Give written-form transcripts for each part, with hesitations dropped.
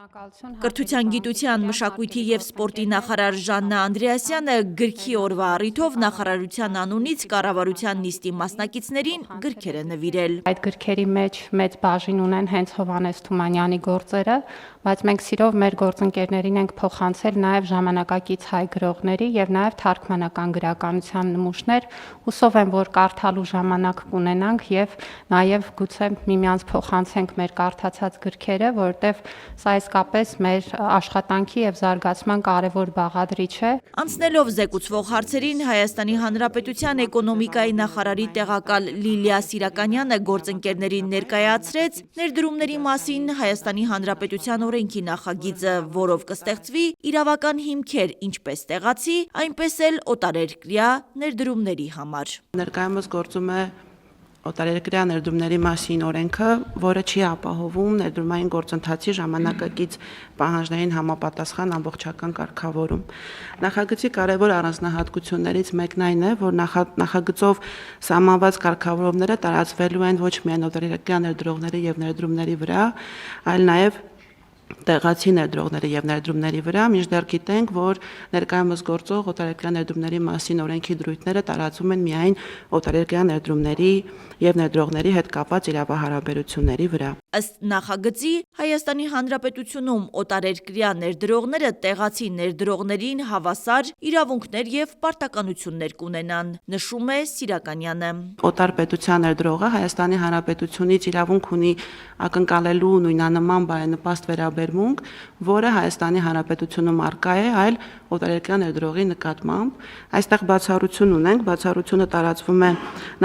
Կրթության, գիտության, մշակույթի և սպորտի նախարար Ժաննա Անդրեասյանը գրքի օրվա առիթով նախարարության անունից կառավարության նիստի մասնակիցներին գրքեր է նվիրել։ Այդ գրքերի մեջ մեծ բաժին ունեն հենց Հովհաննես Թումանյանի գործերը, բայց մենք սիրով մեր գործընկերներին ենք փոխանցել նաև ժամանակակից հայ գրողների եւ նաև թարգմանական գրականության նմուշներ։ Հուսով եմ, որ կարդալու ժամանակ կունենանք եւ նաև գուցե միմյանց փոխանցենք մեր կարդացած գրքերը, որովհետեւ սա իսկապես մեր աշխատանքի եւ զարգացման կարևոր բաղադրիչ է։ Անցնելով զեկուցվող հարցերին Հայաստանի Հանրապետության էկոնոմիկայի նախարարի տեղակալ Լիլիա Սիրականյանը գործընկերներին ներկայացրեց ներդրումների մասին Հայաստանի Հանրապետության օրենքի նախագիծը, որով կստեղծվի իրավական հիմքեր ինչպես տեղացի, այնպես էլ օտարերկրյա ներդրումների համար։ Ներկայումս գործում է օտարերկրյա ներդրումների մասին օրենքը, որը չի ապահովում ներդրումային գործընթացի ժամանակակից պահանջներին համապատասխան ամբողջական կարգավորում։ Նախագծի կարևոր առանձնահատկություններից մեկն այն է, որ նախագծով սահմանված կարգավորումները տարածվելու են ոչ միայն օտարերկրյա ներդրողների եւ ներդրումների վրա, այլ նաեւ տեղացի ներդրողների եւ ներդրումների վրա, մինչդեռ գիտենք, որ ներկայումս գործող օտարերկրյա ներդրումների մասին օրենքի դրույթները տարածվում են միայն օտարերկրյա ներդրումների եւ ներդրողների հետ կապված իրավահարաբերությունների վրա։ Ըստ նախագծի Հայաստանի Հանրապետությունում օտարերկրյա ներդրողները տեղացի ներդրողներին հավասար իրավունքներ եւ պարտականություններ կունենան, նշում է Սիրականյանը։ Օտար պետության ներդրողը Հայաստանի Հանրապետությունից իրավունք ունի ակնկալելու նույնանման բարենպաստ վերաբերմունք, որը Հայաստանի Հանրապետությունում առկա է, այլ օտարերկրյա ներդրողի նկատմամբ։ Այստեղ բացառություն ունենք, բացառությունը տարածվում է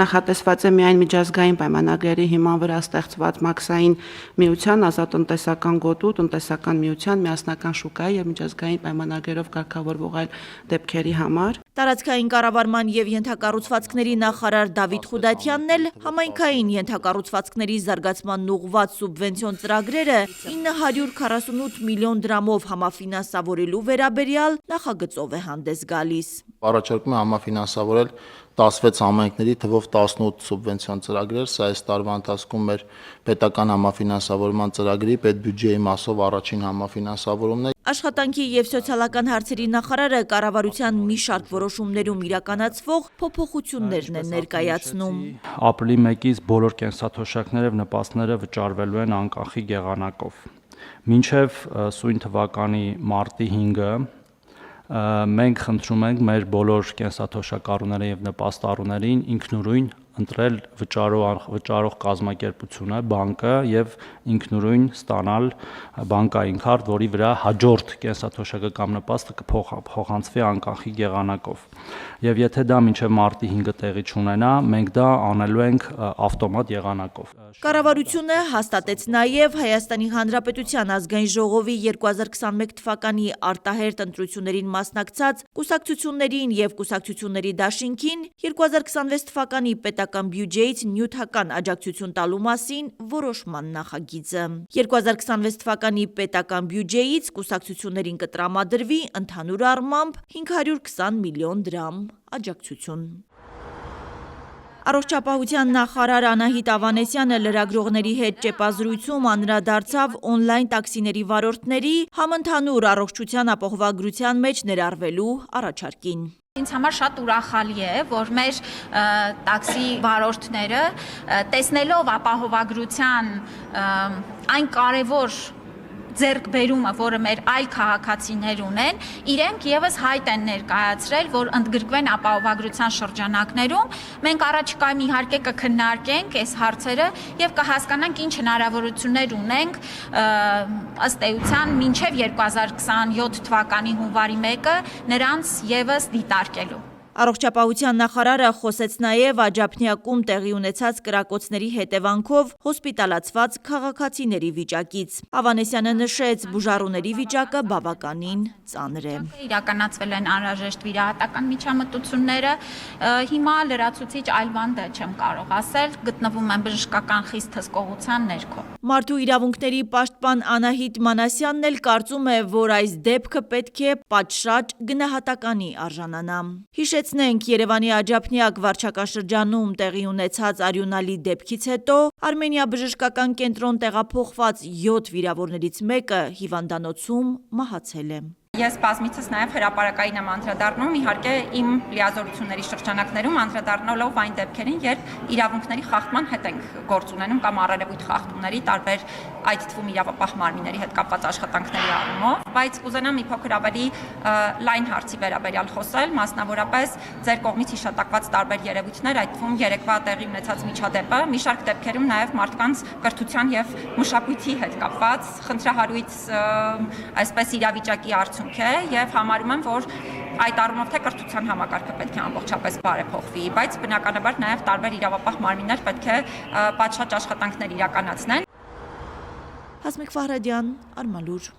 նախատեսված է միայն միջազգային պայմանագրերի հիման վրա ստեղծված մաքսային միության, ազատ տնտեսական գոտու, տնտեսական միության, միասնական շուկայի եւ միջազգային պայմանագրերով կարգավորվող այլ դեպքերի համար։ Տարածքային կառավարման եւ ենթակառուցվածքների նախարար Դավիթ Խուդատյանն էլ համայնքային ենթակառուցվածքների զարգացման ուղղված սուբվենցիոն ծրագրերը 948 միլիոն դրամով համաֆինանսավորելու վերաբերյալ նախագծով է հանդես գալիս։ Առաջարկում է համաֆինանսավորել 16 համայնքների թվով 18 սուբվենցիոն ծրագրեր, սա այս տարվա ընթացքում մեր պետական համաֆինանսավորման ծրագրի պետբյուջեի մասով առաջին համաֆինանսավորումն է։ Աշխատանքի եւ սոցիալական հարցերի նախարարը կառավարության մի շարք որոշումներում իրականացվող փոփոխություններն են ներկայացնում։ Ապրիլի 1-ից բոլոր կենսաթոշակները եւ նպաստները վճարվելու են անկախի եղանակով։ Մինչև սույն թվականի մարտի 5-ը մենք խնդրում ենք մեր բոլոր կենսաթոշակառուներին եւ նպաստառուներին ինքնուրույն ընտրել վճարող կազմակերպությունը, բանկը եւ ինքնուրույն ստանալ բանկային քարտ, որի վրա հաջորդ կենսաթոշակը կամ նպաստը կփոխանցվի անկախի եղանակով։ Եվ եթե դա մինչև մարտի 5-ը տեղի չունենա, մենք դա անելու ենք ավտոմատ եղանակով։ Կառավարությունը հաստատեց նաև Հայաստանի Հանրապետության ազգային ժողովի 2021 թվականի արտահերթ ընտրություններին մասնակցած կուսակցություններին եւ կուսակցությունների դաշինքին 2026 թվականի պետական բյուջեից նյութական աջակցություն տալու մասին որոշման նախագիծը։ 2026 թվականի պետական բյուջեից կուսակցություններին կտրամադրվի ընդհանուր առմամբ 520 միլիոն դրամ աջակցություն։ Առողջապահության նախարար Անահիտ Ավանեսյանը լրագրողների հետ ճեպազրույցում անդրադարձավ օնլայն տաքսիների վարորդների համընդհանուր առողջության ապահովագրության մեջ ներառվելու առաջարկին։ Ինձ համար շատ ուրախալի է, որ մեր տաքսի վարորդները տեսնելով ապահովագրության այն կարևոր ձեռքբերումը, որը մեր այլ քաղաքացիներ ունեն, իրենք եւս հայտ են ներկայացրել, որ ընդգրկվեն ապահովագրության շրջանակներում։ Մենք առաջիկայում իհարկե կքննարկենք այս հարցերը եւ կհասկանանք ինչ հնարավորություններ ունենք ըստ էության մինչեւ 2027 թվականի հունվարի 1-ը նրանց եւս դիտարկելու։ Առողջապահության նախարարը խոսեց նաև Աջափնյակում տեղի ունեցած կրակոցների հետևանքով հոսպիտալացված քաղաքացիների վիճակից։ Ավանեսյանը նշեց, բուժառուների վիճակը բավականին ծանր է։ Իրականացվել են անհրաժեշտ վիրահատական միջամտությունները, հիմա լրացուցիչ այլ բան չեմ կարող ասել, գտնվում են բժշկական խիստ հսկողության ներքո։ Մարդու իրավունքների պաշտպան Անահիտ Մանասյանն էլ կարծում է, որ այս դեպքը պետք է պատշաճ գնահատականի արժանանա։ Հիշեց Հիշեցնենք, Երևանի Աջափնյակ վարչական շրջանում տեղի ունեցած արյունալի դեպքից հետո Արմենիա բժշկական կենտրոն տեղափոխված 7 վիրավորներից մեկը հիվանդանոցում մահացել է։ Ես բազմիցս նաև հրապարակային եմ անդրադառնում, իհարկե իմ լիազորությունների շրջանակներում անդրադառնալով այն դեպքերին, երբ իրավունքների խախտման հետ ենք գործ ունենում կամ առերևույթ խախտումների տարբեր այդ թվում իրավապահ մարմինների հետ կապված աշխատանքների առումով, բայց կուզենամ մի փոքր ավելի լայն հարցի վերաբերյալ խոսել, մասնավորապես ձեր կողմից հիշատակված տարբեր երևույթներ, այդ թվում երեկվա տեղի ունեցած միջադեպը, մի շարք դեպքերում նաև մարդկանց կրթության եւ մշակույթի հետ կապված խնդրահարույց այսպես իրավիճակի արդյունք է եւ համարում եմ, որ այդ առումով թե կրթության համակարգը պետք է ամբողջապես բարեփոխվի, բայց բնականաբար նաև տարբեր իրավապահ մարմիններ պետք է պատշաճ աշխատանքներ իրականացնեն։ Հասմիկ Ֆահրադյան, Արմալուր։